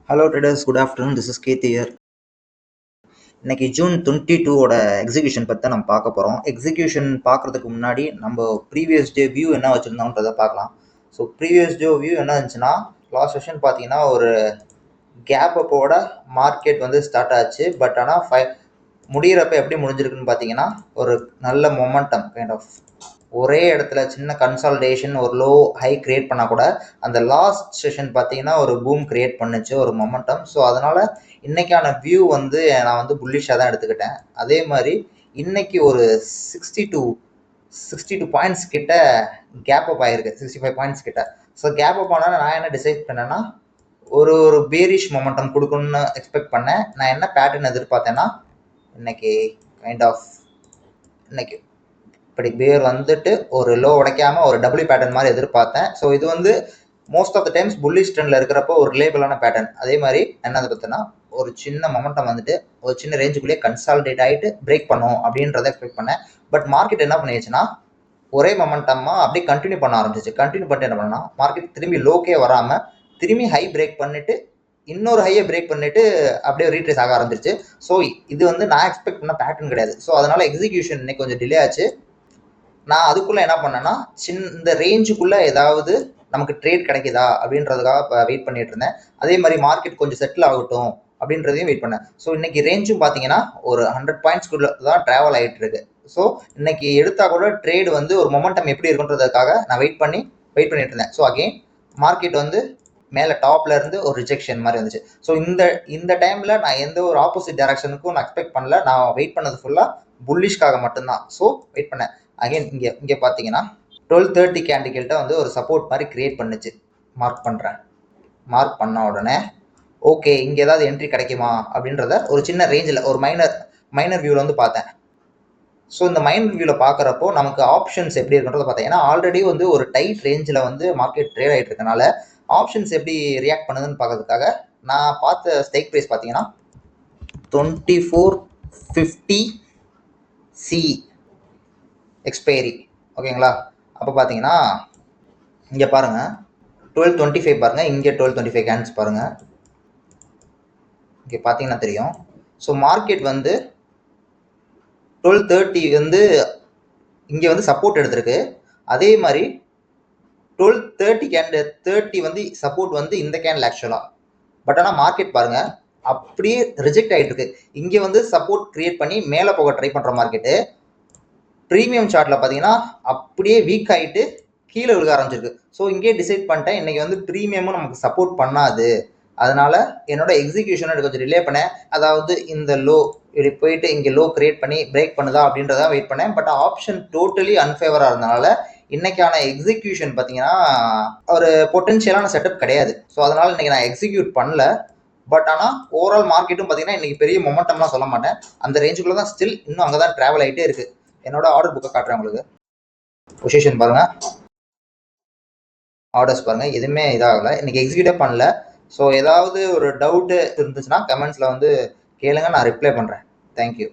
Hello traders, good afternoon. This is cath year. இன்னைக்கு June 22ஓட execution பற்றி நம்ம பார்க்க போகிறோம். எக்ஸிகியூஷன் பார்க்குறதுக்கு முன்னாடி நம்ம ப்ரீவியஸ் டே வியூ என்ன வச்சுருந்தோன்றதை பார்க்கலாம். ஸோ ப்ரீவியஸ் டே வியூ என்ன இருந்துச்சுன்னா, லாஸ்ட் செஷன் பார்த்தீங்கன்னா ஒரு கேப் அப்போட மார்க்கெட் வந்து ஸ்டார்ட் ஆச்சு. பட் ஆனால் முடிகிறப்ப எப்படி முடிஞ்சிருக்குன்னு பார்த்தீங்கன்னா, ஒரு நல்ல மொமெண்டம் கைண்ட் ஆஃப் ஒரே இடத்துல சின்ன கன்சால்டேஷன், ஒரு லோ ஹை கிரியேட் பண்ணால் கூட அந்த லாஸ்ட் செஷன் பார்த்தீங்கன்னா ஒரு பூம் கிரியேட் பண்ணுச்சு, ஒரு மொமெண்டம். ஸோ அதனால் இன்னைக்கான வியூ வந்து நான் வந்து புல்லிஷாக தான் எடுத்துக்கிட்டேன். அதே மாதிரி இன்னைக்கு ஒரு 62 பாயிண்ட்ஸ் கிட்ட கேப் அப் ஆயிருக்கு, 65 பாயிண்ட்ஸ் கிட்ட. ஸோ கேப் அப் ஆனால் நான் என்ன டிசைட் பண்ணேன்னா, ஒரு பேரிஷ் மொமெண்டம் கொடுக்கணும்னு எக்ஸ்பெக்ட் பண்ணேன். நான் என்ன பேட்டர்ன் எதிர்பார்த்தேன்னா, இன்னைக்கு கைண்ட் ஆஃப் இன்னைக்கு இப்படி பேர் வந்துட்டு ஒரு லோ உடைக்காம ஒரு டபுள்யூ பேட்டர்ன் மாதிரி எதிர்பார்த்தேன். ஸோ இது வந்து most of the times bullish ட்ரெண்ட்ல இருக்கிறப்போ ஒரு ரிலேபிளான பேட்டர்ன். அதே மாதிரி என்னது பார்த்தீங்கன்னா, ஒரு சின்ன மொமெண்டம் வந்துட்டு ஒரு சின்ன ரேஞ்சுக்குள்ளேயே கன்சால்டேட் ஆகிட்டு பிரேக் பண்ணும் அப்படின்றத எக்ஸ்பெக்ட் பண்ணேன். பட் மார்க்கெட் என்ன பண்ணிடுச்சுன்னா, ஒரே மொமெண்டமாக அப்படியே கண்டினியூ பண்ண ஆரம்பிச்சிச்சு. கண்டினியூ பண்ணிட்டு என்ன பண்ணா, மார்க்கெட் திரும்பி லோக்கே வராமல் திரும்பி ஹை பிரேக் பண்ணிட்டு இன்னொரு ஹையை பிரேக் பண்ணிட்டு அப்படியே ரீட்ரேஸ் ஆக ஆரம்பிச்சிருச்சு. ஸோ இது வந்து நான் எக்ஸ்பெக்ட் பண்ண பேட்டர்ன் கிடையாது. ஸோ அதனால எக்ஸிகியூஷன் இன்னைக்கு கொஞ்சம் டிலே ஆச்சு. நான் அதுக்குள்ள என்ன பண்ணேன்னா, இந்த ரேஞ்சுக்குள்ள ஏதாவது நமக்கு ட்ரேட் கிடைக்குதா அப்படின்றதுக்காக இப்போ வெயிட் பண்ணிட்டு இருந்தேன். அதே மாதிரி மார்க்கெட் கொஞ்சம் செட்டில் ஆகட்டும் அப்படின்றதையும் வெயிட் பண்ணேன். ஸோ இன்னைக்கு ரேஞ்சும் பார்த்தீங்கன்னா ஒரு 100 பாயிண்ட்ஸ்க்குள்ள தான் ட்ராவல் ஆகிட்டு இருக்கு. ஸோ இன்னைக்கு எடுத்தா கூட ட்ரேட் வந்து ஒரு மொமெண்டம் எப்படி இருக்குன்றதுக்காக நான் வெயிட் பண்ணிட்டு இருந்தேன். ஸோ அகெயின் மார்க்கெட் வந்து மேலே டாப்ல இருந்து ஒரு ரிஜெக்ஷன் மாதிரி வந்துச்சு. ஸோ இந்த டைம்ல நான் எந்த ஒரு ஆப்போசிட் டைரக்ஷனுக்கும் நான் எக்ஸ்பெக்ட் பண்ணல. நான் வெயிட் பண்ணது ஃபுல்லாக புல்லிஷ்காக மட்டும்தான். ஸோ வெயிட் பண்ணேன். அகைன் இங்கே பார்த்தீங்கன்னா 1230 கேண்டில்கிட்ட வந்து ஒரு சப்போர்ட் மாதிரி கிரியேட் பண்ணுச்சு. மார்க் பண்ண உடனே ஓகே, இங்கே ஏதாவது என்ட்ரி கிடைக்குமா அப்படின்றத ஒரு சின்ன ரேஞ்சில் ஒரு மைனர் வியூவில் வந்து பார்த்தேன். ஸோ இந்த மைனர் வியூவில் பார்க்குறப்போ நமக்கு ஆப்ஷன்ஸ் எப்படி இருக்குன்றத பார்த்தேன். ஏன்னா ஆல்ரெடி வந்து ஒரு டைட் ரேஞ்சில் வந்து மார்க்கெட் ட்ரேட் ஆகிட்டு இருக்கனால ஆப்ஷன்ஸ் எப்படி ரியாக்ட் பண்ணுதுன்னு பார்க்கறதுக்காக நான் பார்த்த ஸ்ட்ரைக் ப்ரைஸ் பார்த்தீங்கன்னா 2450 சி எக்ஸ்பைரி. ஓகேங்களா? அப்போ பார்த்தீங்கன்னா இங்கே பாருங்கள் 1225 பாருங்கள், இங்கே 1225 கேன்ஸ் பாருங்கள், இங்கே பார்த்தீங்கன்னா தெரியும். ஸோ மார்க்கெட் வந்து 1230 வந்து இங்கே வந்து சப்போர்ட் எடுத்திருக்கு. அதே மாதிரி 1230 வந்து சப்போர்ட் வந்து இந்த கேண்டில் ஆக்சுவலாக. பட் ஆனால் மார்க்கெட் பாருங்க அப்படியே ரிஜெக்ட் ஆகிட்டு இருக்கு. இங்கே வந்து சப்போர்ட் கிரியேட் பண்ணி மேலே போக ட்ரை பண்ணுற மார்க்கெட்டு ப்ரீமியம் சார்ட்டில் பார்த்தீங்கன்னா அப்படியே வீக் ஆகிட்டு கீழே விழுக ஆரம்பிச்சிருக்கு. ஸோ இங்கே டிசைட் பண்ணிட்டேன், இன்னைக்கு வந்து ப்ரீமியமும் நமக்கு சப்போர்ட் பண்ணாது. அதனால என்னோட எக்ஸிகியூஷனை கொஞ்சம் டிலே பண்ணேன். அதாவது இந்த லோ இப்படி போயிட்டு இங்கே லோ கிரியேட் பண்ணி பிரேக் பண்ணுதா அப்படின்றத வெயிட் பண்ணேன். பட் ஆப்ஷன் டோட்டலி அன்ஃபேவராக இருந்தனால இன்னைக்கான எக்ஸிகியூஷன் பார்த்தீங்கன்னா ஒரு பொட்டன்ஷியலான செட்டப் கிடையாது. ஸோ அதனால இன்னைக்கு நான் எக்ஸிக்யூட் பண்ணல. பட் ஆனால் ஓவரால் மார்க்கெட்டும் பார்த்தீங்கன்னா இன்னைக்கு பெரிய மொமெண்டம்லாம் சொல்ல மாட்டேன். அந்த ரேஞ்சுக்குள்ள தான் ஸ்டில் இன்னும் அங்கே தான் ட்ராவல் ஆகிட்டே இருக்கு. என்னோட ஆர்டர் புக்கை காட்டுறேன் உங்களுக்கு. பொசிஷன் பாருங்க, ஆர்டர்ஸ் பாருங்க, எதுவுமே இதாகல. இன்னைக்கு எக்ஸிக்யூட்டே பண்ணல. ஸோ ஏதாவது ஒரு டவுட்டு இருந்துச்சுன்னா கமெண்ட்ஸில் வந்து கேளுங்க, நான் ரிப்ளை பண்ணுறேன். தேங்க்யூ.